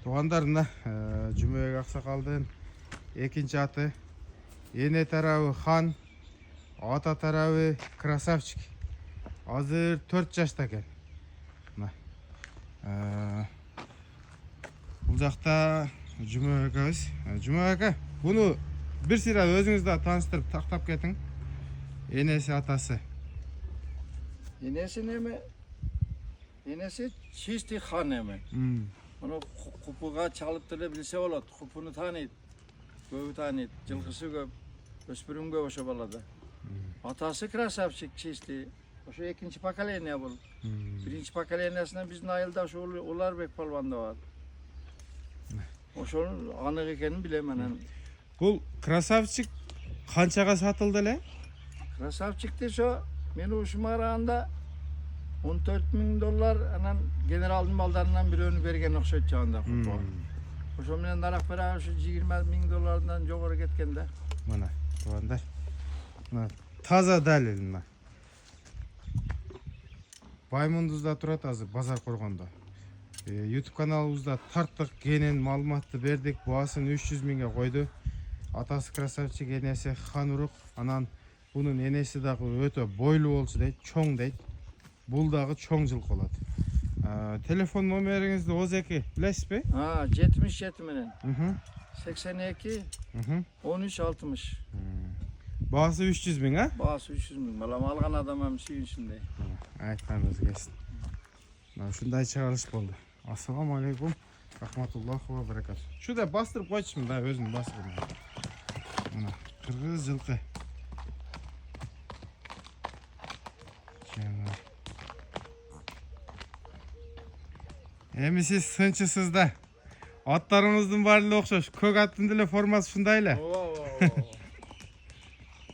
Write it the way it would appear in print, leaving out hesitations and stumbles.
Туғандар, мына Жұмабек Ақсақалдың екінші аты. Ене тарабы хан, ата тарабы красавчик. Азыр 4 жашта екен. Бұл жақта Жұмабек ағамыз. Жұмабек ака, бұны бір сыйра өзіңізді таныстырып тақтап кетің. Енесі, атасы. Енесі неме? Енесі чистый хан неме. Onu kupuğa çalıp da bilse olur. Kupunu tanıydı. Göğü tanıydı. Cılgısı göğü. Öspürüm göğü oşa baladı. Atası krasavçık çizdi. Oşa ikinci pakaleye ne bul? Birinci pakaleye nesine biz Nail'da oşa olar bek palvanda var. Oşa onun anık ekenini bilemenen. Бұл красавчик қаншаға сатылды әле? Krasavçık şu meni uşum arağında $14.000 anan generalın mallarından biri önü bergen okşayt çağında kupa. Oşo menen darak bera şu $20.000'dan jogorу ketkende. Mana, туғандар. Таза дәлел мына. Баймұндызда тұрады азыр базар қорғанда. YouTube каналыбызда тарттық кенен маалыматты бердік. Бағасын 300 мыңға қойды. Атасы красавчик, енесі Ханурук. Анан бұның енесі дағы өте бойлы болсы дейді, чоң дейді. Бұл дағы чоң жылқы болады. Телефон номеріңізді Озеки білесіз бе? 77 менен. 82 13 60. Бағасы 300 мың, а? Бағасы 300 мың. Балам алған адамам сүйінсіндей. Айтқаныңыз келсін. Шындай шығарылыш болды. Ассаламу алейкум. Рахматуллаху ва баракату. Шуда бастырып қойшым, да өзім бастырып. Қырғыз жылқы. Емі сіз сыншысыз да. Аттарымыздың барлығы оқшаш. Көк аттың ділі формасы шындайлы.